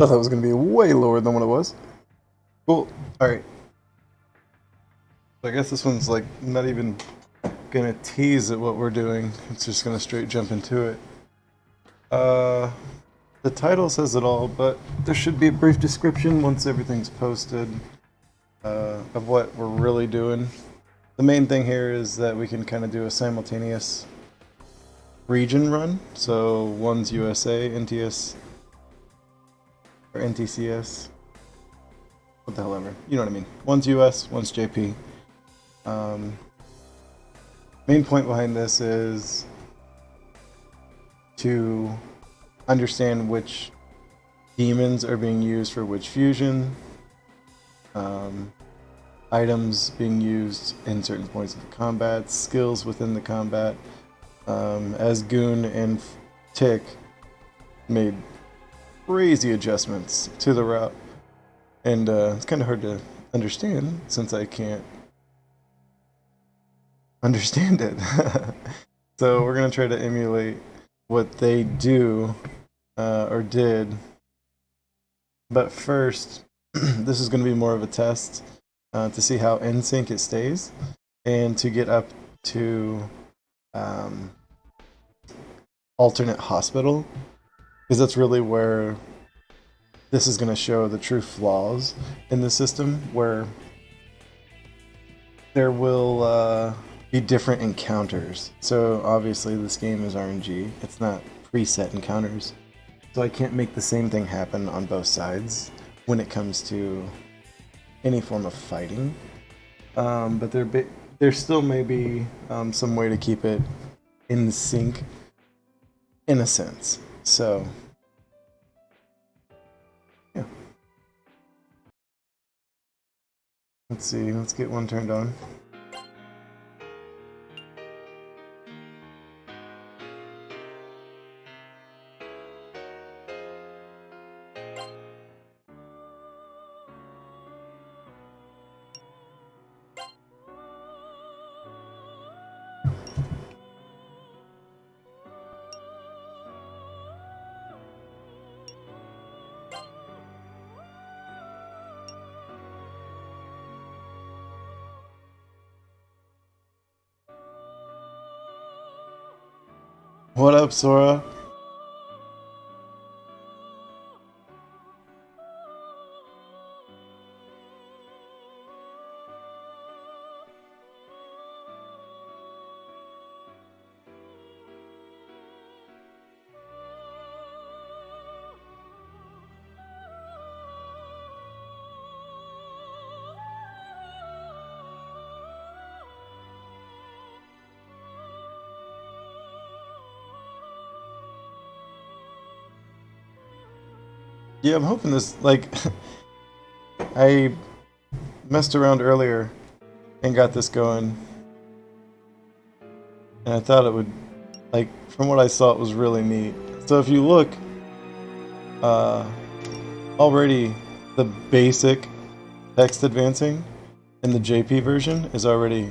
Thought that was going to be way lower than what it was. Cool. Alright. I guess this one's like not even going to tease at what we're doing. It's just going to straight jump into it. The title says it all, but there should be a brief description once everything's posted of what we're really doing. The main thing here is that we can kind of do a simultaneous region run. So one's USA, NTS, or NTCS. What the hell ever. You know what I mean. One's US, one's JP. Main point behind this is to understand which demons are being used for which fusion, items being used in certain points of the combat, skills within the combat, as Goon and Tick made crazy adjustments to the route, and it's kind of hard to understand since I can't understand it. So we're gonna try to emulate what they do or did, but first this is going to be more of a test to see how unsync it stays and to get up to alternate hospital, because that's really where this is going to show the true flaws in the system, where there will be different encounters. So obviously this game is RNG, it's not preset encounters, so I can't make the same thing happen on both sides when it comes to any form of fighting, but there still may be some way to keep it in sync in a sense. So yeah, let's see, let's get one turned on. What up, Sora? Yeah, I'm hoping this, like, I messed around earlier and got this going, and I thought it would, like, from what I saw, it was really neat. So if you look, already the basic text advancing in the JP version is already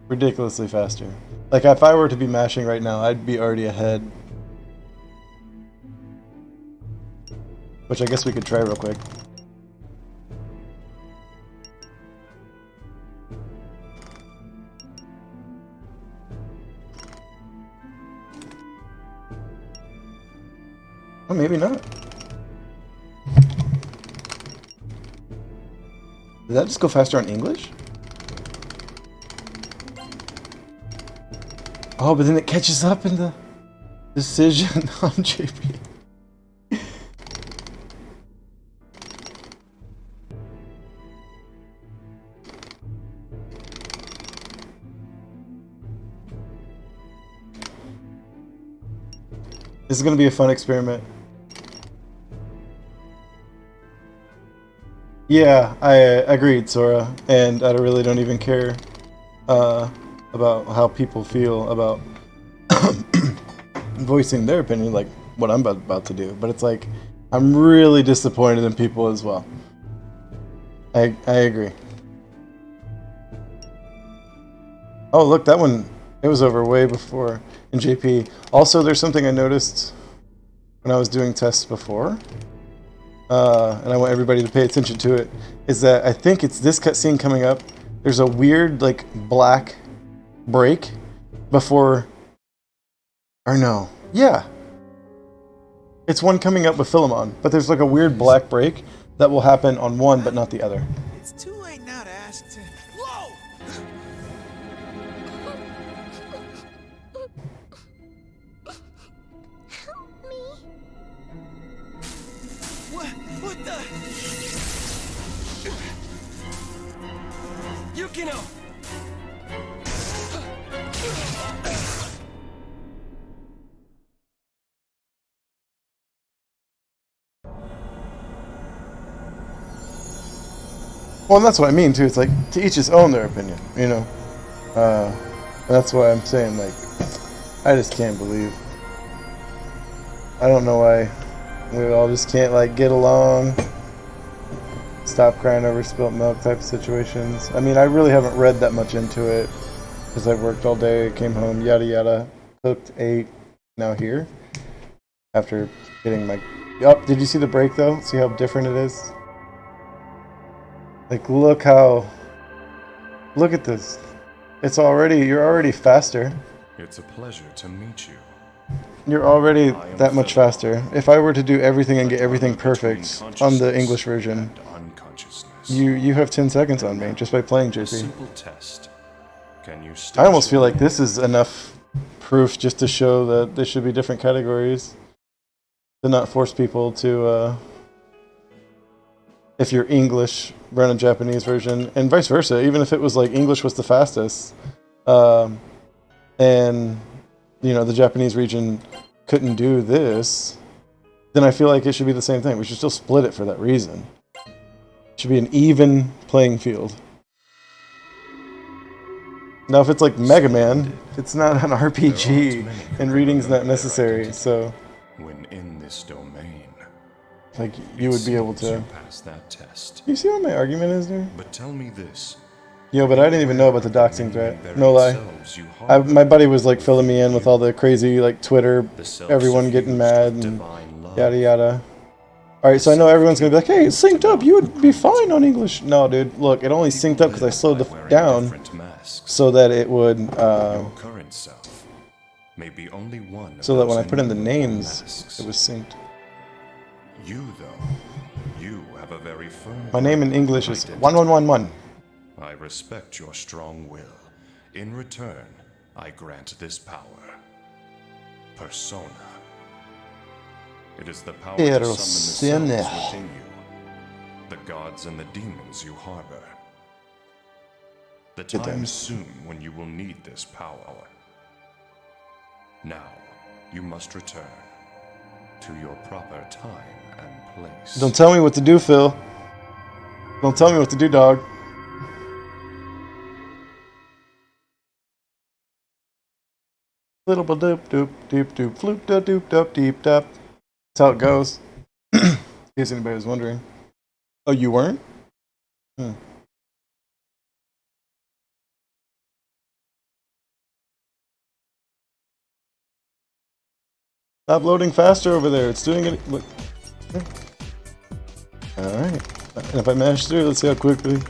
ridiculously faster. Like, if I were to be mashing right now, I'd be already ahead. Which I guess we could try real quick. Oh, maybe not. Did that just go faster on English? Oh, but then it catches up in the decision on JP. This is going to be a fun experiment. Yeah, I agreed, Sora, and I really don't even care about how people feel about voicing their opinion, like what I'm about to do. But it's like, I'm really disappointed in people as well. I agree. Oh, look, that one, it was over way before in JP. Also, there's something I noticed when I was doing tests before. and I want everybody to pay attention to it, is that I think it's this cutscene coming up. There's a weird, like, black break before... Or no. Yeah. It's one coming up with Philemon, but there's like a weird black break that will happen on one but not the other. It's too late now to ask to... Whoa! Help me. What the? Yukino! Well, and that's what I mean too. It's like to each his own, their opinion, you know. That's why I'm saying, like, I just can't believe. I don't know why we all just can't like get along. Stop crying over spilt milk type of situations. I mean, I really haven't read that much into it because I've worked all day, came home, yada yada, cooked, ate, now here. After getting my... Oh, did you see the break though? See how different it is? Like, look at this. You're already faster. It's a pleasure to meet you. You're already that much faster. If I were to do everything and get everything perfect on the English version, you have 10 seconds on me just by playing JP. Simple test. Can you I almost feel like this is enough proof just to show that there should be different categories to not force people to, if you're English, run a Japanese version, and vice versa. Even if it was like English was the fastest, and you know the Japanese region couldn't do this, then I feel like it should be the same thing. We should still split it for that reason. It should be an even playing field. Now, if it's like Mega Man, it's not an RPG, and reading's not necessary. So, when in this domain, like, you would be able to pass that test. You see what my argument is there? But tell me this. Yo, but I didn't even know about the doxing threat. No lie. My buddy was like filling me in with all the crazy like Twitter, everyone getting mad and yada yada. Alright, so I know everyone's gonna be like, hey, it's synced up, you would be fine on English. No, dude, look, it only synced up because I slowed down so that it would, so that when I put in the names, it was synced. You, though, you have a very firm... My name in English is 1111. I respect your strong will. In return, I grant this power. Persona. It is the power to summon the cells within you, the gods and the demons you harbor. The time is soon when you will need this power. Now, you must return to your proper time and place. Don't tell me what to do, Phil. Don't tell me what to do, dog. Little doop doop doop doop floop doop doop doop deep doop. That's how it goes. In case anybody was wondering. Oh, you weren't? Stop loading faster over there. It's doing it. Look. Alright. And if I mash through, let's see how quickly.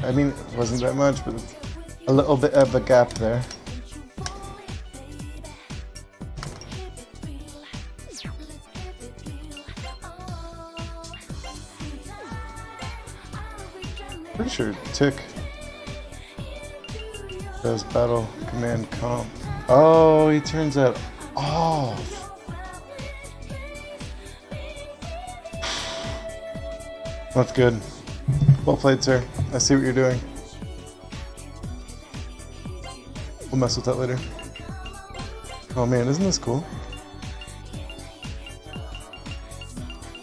I mean, it wasn't that much, but it's a little bit of a gap there. Pretty sure Tick does battle command comp. Oh, he turns that off. That's good. Well played, sir. I see what you're doing. We'll mess with that later. Oh man, isn't this cool?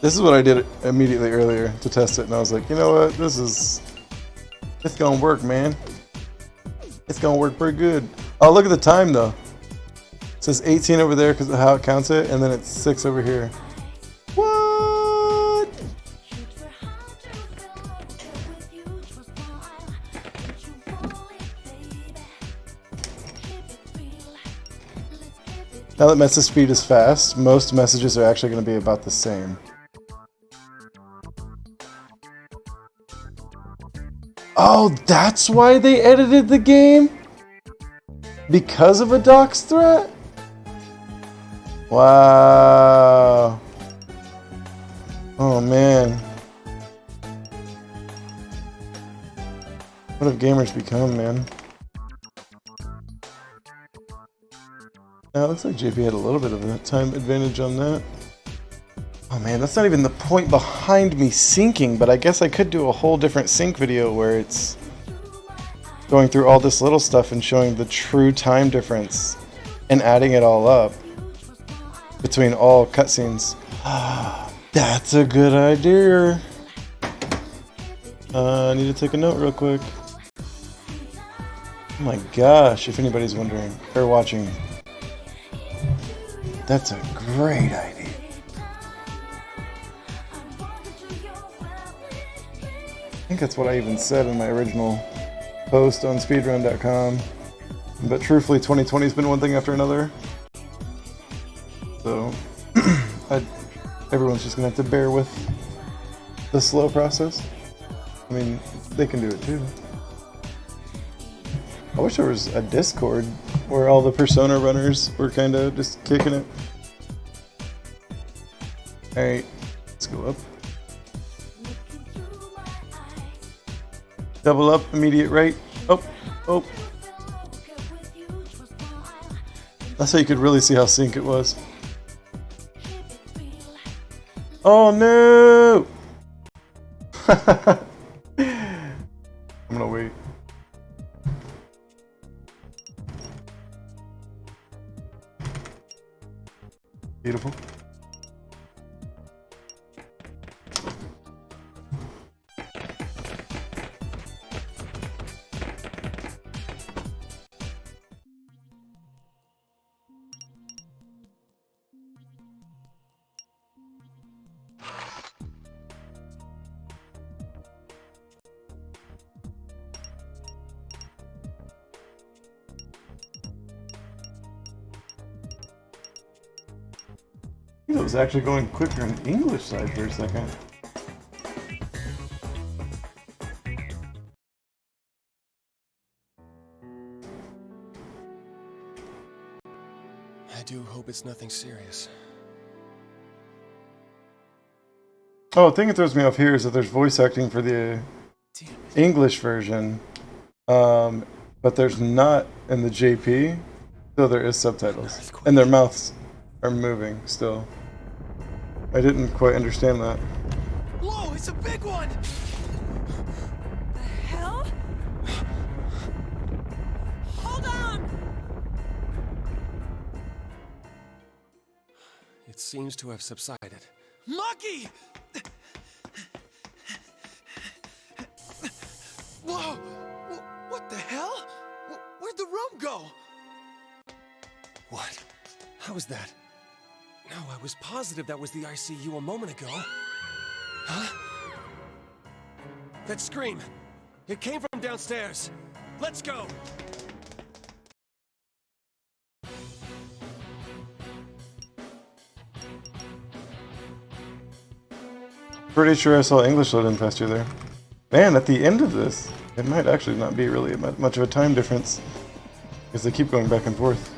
This is what I did immediately earlier to test it, and I was like, you know what? It's gonna work, man. It's gonna work pretty good. Oh, look at the time though. It says 18 over there because of how it counts it, and then it's 6 over here. What? Now that message speed is fast, most messages are actually going to be about the same. Oh, that's why they edited the game? Because of a dox threat? Wow. Oh man. What have gamers become, man? Now it looks like JP had a little bit of a time advantage on that. Oh man, that's not even the point behind me syncing, but I guess I could do a whole different sync video where it's going through all this little stuff and showing the true time difference and adding it all up between all cutscenes. That's a good idea. I need to take a note real quick. Oh my gosh, if anybody's wondering or watching. That's a great idea. I think that's what I even said in my original post on speedrun.com. But truthfully, 2020 has been one thing after another. So, everyone's just going to have to bear with the slow process. I mean, they can do it too. I wish there was a Discord where all the Persona runners were kind of just kicking it. Alright, let's go up. Double up, immediate right. Oh, oh. That's how you could really see how sync it was. Oh no! I'm gonna wait. Beautiful. It was actually going quicker on the English side for a second. I do hope it's nothing serious. Oh, the thing that throws me off here is that there's voice acting for the English version, but there's not in the JP, though there is subtitles. And their mouths are moving still. I didn't quite understand that. Whoa, it's a big one! The hell? Hold on! It seems to have subsided. Maki! Whoa! What the hell? Where'd the room go? What? How was that? No, I was positive that was the ICU a moment ago. Huh? That scream! It came from downstairs! Let's go! Pretty sure I saw English load in faster there. Man, at the end of this, it might actually not be really much of a time difference, because they keep going back and forth.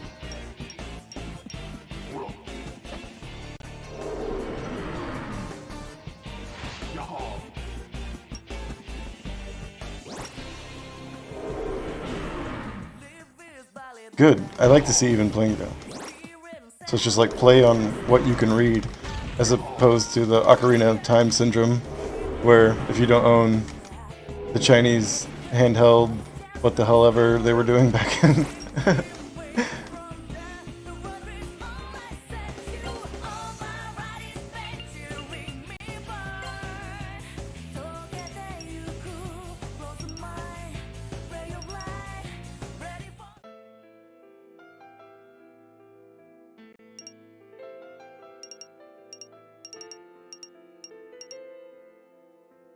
Good. I like to see even playing though. So it's just like play on what you can read, as opposed to the Ocarina of Time syndrome, where if you don't own the Chinese handheld, what the hell ever they were doing back then.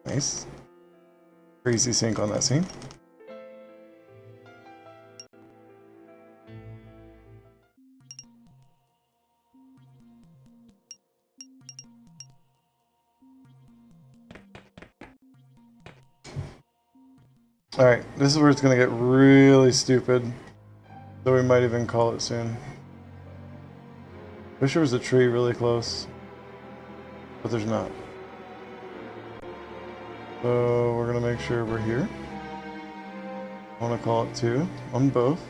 Nice. Crazy sync on that scene. Alright, this is where it's gonna get really stupid. So we might even call it soon. Wish there was a tree really close. But there's not. So we're gonna make sure we're here. I wanna call it 2 on both.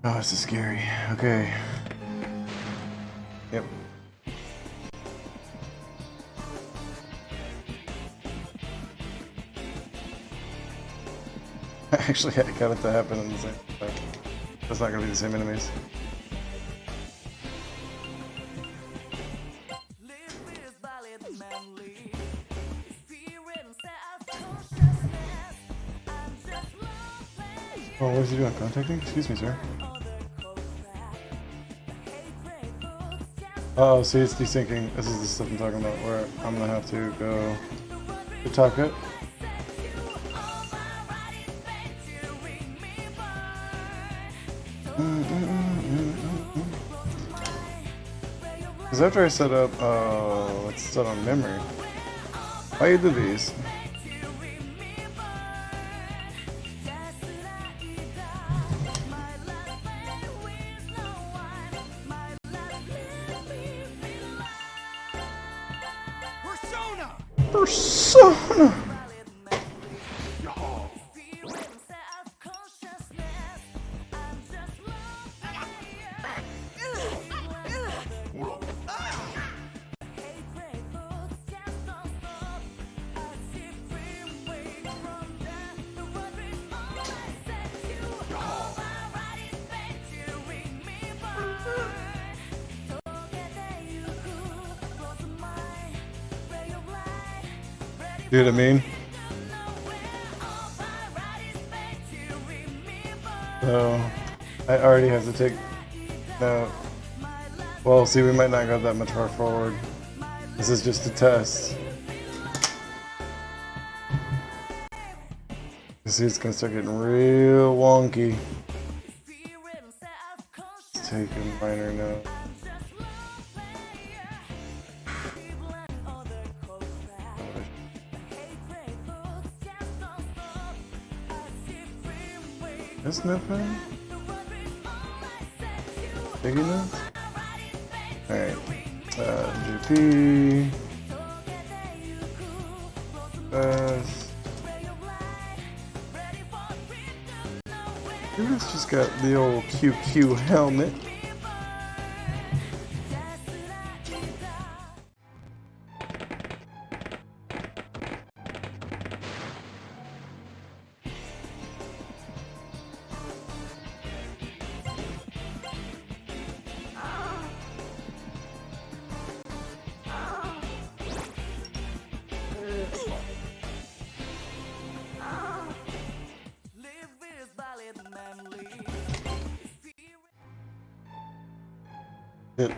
Oh, this is scary. Okay. Yep. Actually, I got it to happen in the same way. That's not gonna be the same enemies. Oh, what is he doing? Contacting? Excuse me, sir. Oh, see, it's desyncing. This is the stuff I'm talking about, where I'm gonna have to go to Taka. Because after I set up, let's set on memory. Why you do these? Persona! See what I mean? So, I already have to take note. Well, see, we might not go that much far forward. This is just a test. You see, it's gonna start getting real wonky. Let's take a minor note. This nothing? Big enough? Alright. GP. This just got the old QQ helmet. It.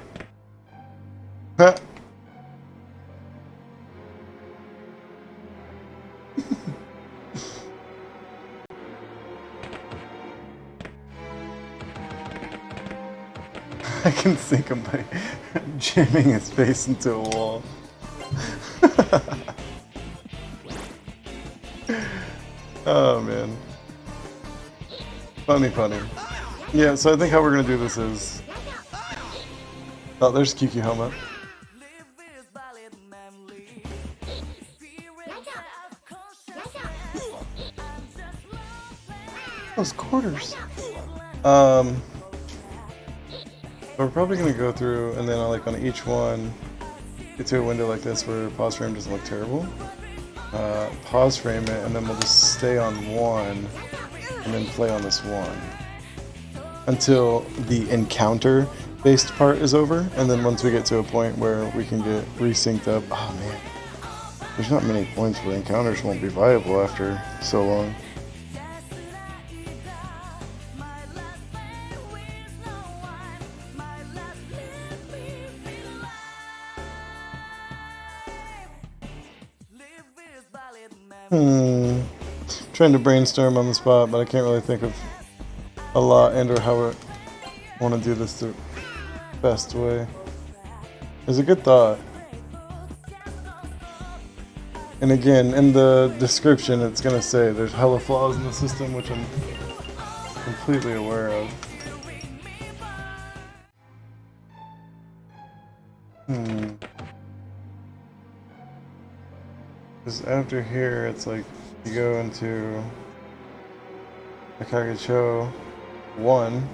Huh. I can sink him by jamming his face into a wall. Oh man. Funny, funny. Yeah, so I think how we're gonna do this is... Oh, there's QQ helmet. Those quarters. We're probably gonna go through and then like on each one get to a window like this where pause frame doesn't look terrible. Pause frame it and then we'll just stay on one and then play on this one until the encounter based part is over, and then once we get to a point where we can get resynced up. Oh man, there's not many points where encounters won't be viable after so long. Trying to brainstorm on the spot, but I can't really think of a lot and or how I want to do this the best way. It's a good thought. And again, in the description, it's gonna say there's hella flaws in the system, which I'm completely aware of. Because after here, it's like you go into Akagicho 1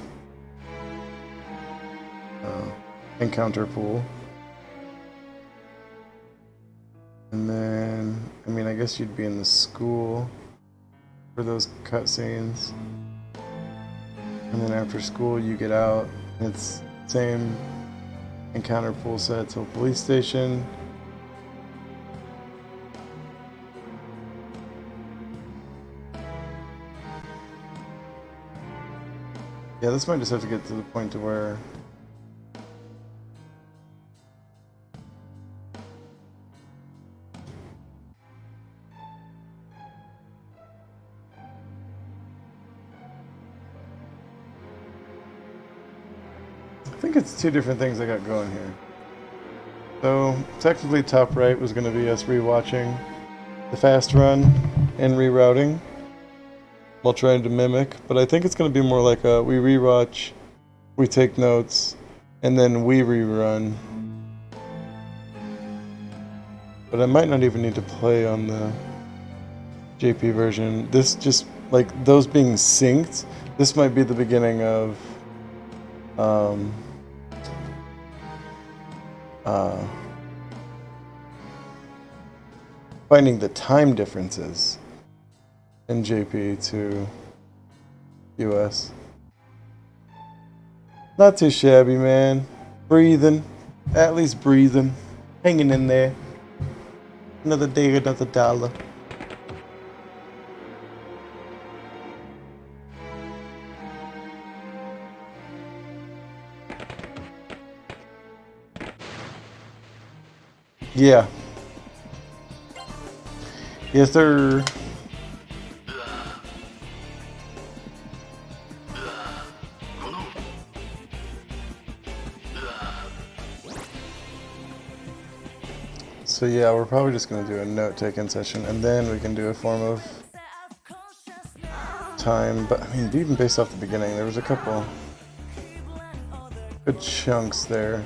encounter pool. And then, I mean, I guess you'd be in the school for those cutscenes. And then after school, you get out, and it's same encounter pool set to a police station. Yeah, this might just have to get to the point to where I think it's two different things I got going here. So technically top right was going to be us rewatching the fast run and rerouting while trying to mimic, but I think it's going to be more like a we rewatch, we take notes, and then we rerun. But I might not even need to play on the JP version. This just, like, those being synced, this might be the beginning of finding the time differences in JP to US. Not too shabby, man. Breathing. At least breathing. Hanging in there. Another day, another dollar. Yeah. Yes, sir. So yeah, we're probably just going to do a note-taking session, and then we can do a form of time. But I mean, even based off the beginning, there was a couple good chunks there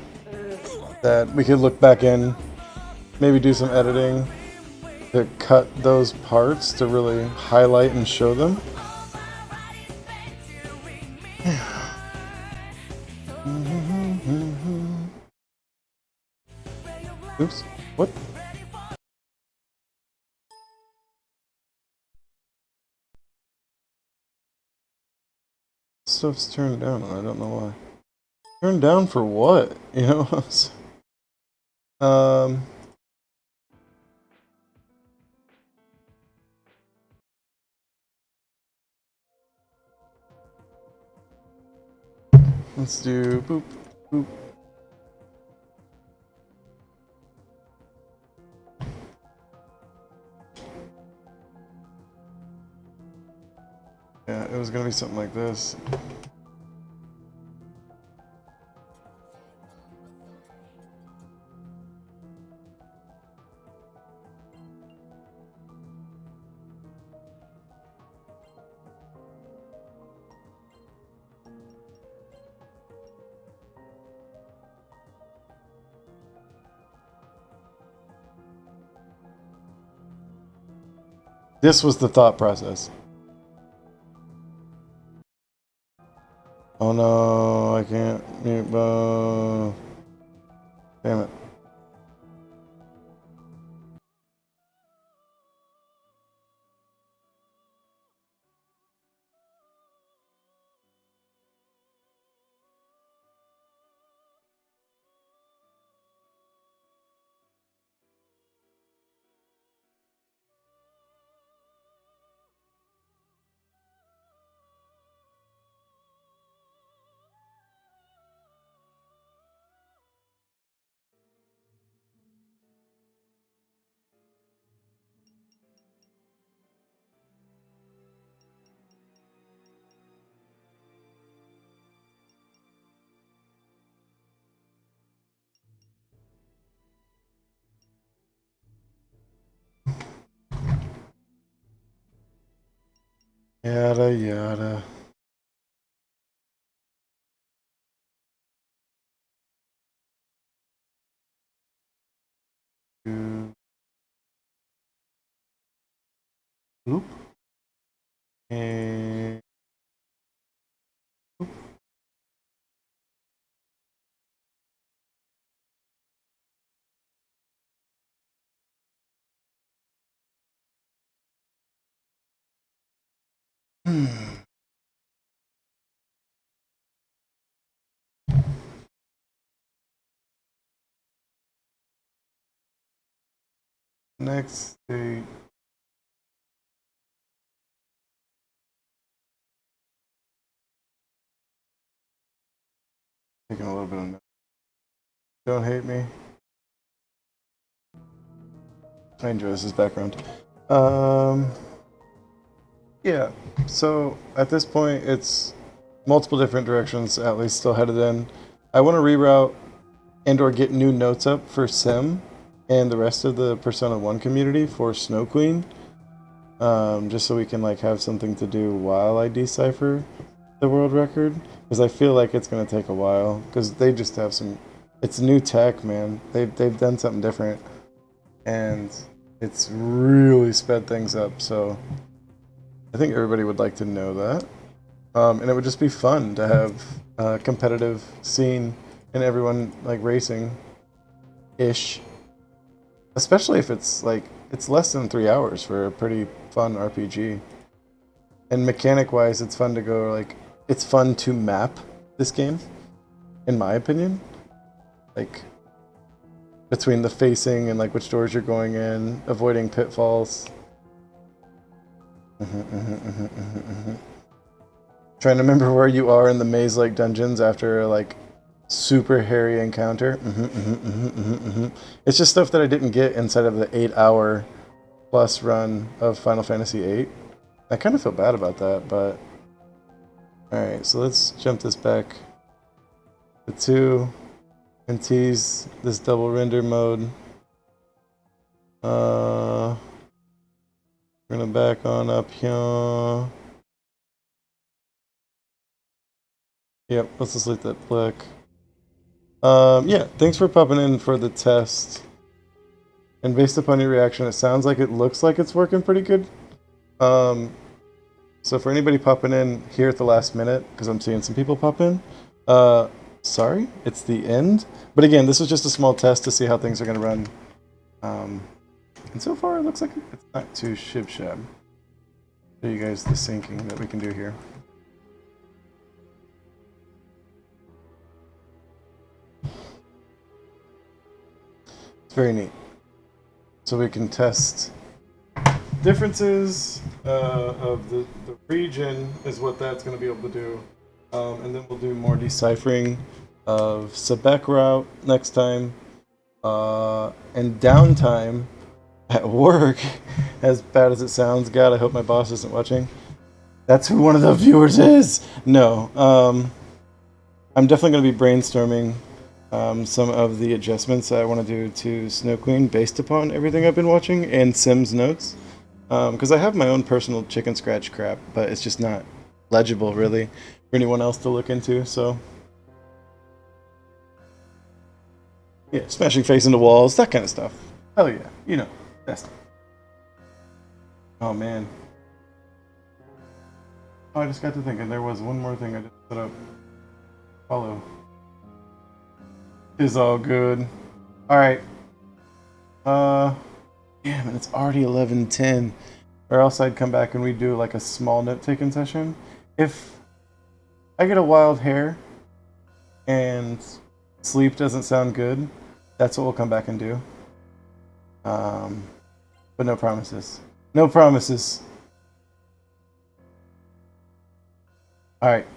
that we could look back in, maybe do some editing to cut those parts to really highlight and show them. Oops. What? Stuff's turned down. I don't know why. Turned down for what? You know? Let's do boop, boop. Yeah, it was gonna be something like this. This was the thought process. Oh no, I can't mute. Damn it. Yada yada. Oop. And oop. Next state. Taking a little bit of notes. Don't hate me. I enjoy this as background. Yeah, so at this point it's multiple different directions Atlee's still headed in. I want to reroute and or get new notes up for Sim and the rest of the Persona 1 community for Snow Queen. Just so we can like have something to do while I decipher the world record. Because I feel like it's going to take a while. Because they just have some... It's new tech, man. They've done something different. And it's really sped things up, so... I think everybody would like to know that. And it would just be fun to have a competitive scene and everyone like racing-ish. Especially if it's like, it's less than 3 hours for a pretty fun RPG. And mechanic-wise, it's fun to go like, it's fun to map this game, in my opinion. Like, between the facing and like which doors you're going in, avoiding pitfalls. Trying to remember where you are in the maze-like dungeons after a like super hairy encounter. It's just stuff that I didn't get inside of the 8-hour plus run of Final Fantasy VIII. I kind of feel bad about that, but alright, so let's jump this back to 2 and tease this double render mode. We're gonna back on up here. Yep, let's just let that flick. Yeah, thanks for popping in for the test. And based upon your reaction, it sounds like it looks like it's working pretty good. So for anybody popping in here at the last minute, because I'm seeing some people pop in, sorry, it's the end. But again, this was just a small test to see how things are gonna run. And so far, it looks like it's not too shib-shab. Show you guys the syncing that we can do here. It's very neat. So we can test differences of the region is what that's going to be able to do. And then we'll do more deciphering of Sebek route next time. And downtime at work, as bad as it sounds. God, I hope my boss isn't watching. That's who one of the viewers is! No. I'm definitely going to be brainstorming some of the adjustments I want to do to Snow Queen based upon everything I've been watching and Sim's notes. Because I have my own personal chicken scratch crap, but it's just not legible, really, for anyone else to look into, so... Yeah, smashing face into walls, that kind of stuff. Hell yeah, you know, that stuff. Oh man. Oh, I just got to thinking, there was one more thing I just set up. Follow. Is all good. Alright. Damn, and it's already 11:10. Or else I'd come back and we'd do like a small note-taking session. If I get a wild hair and sleep doesn't sound good, that's what we'll come back and do. But no promises. No promises. Alright.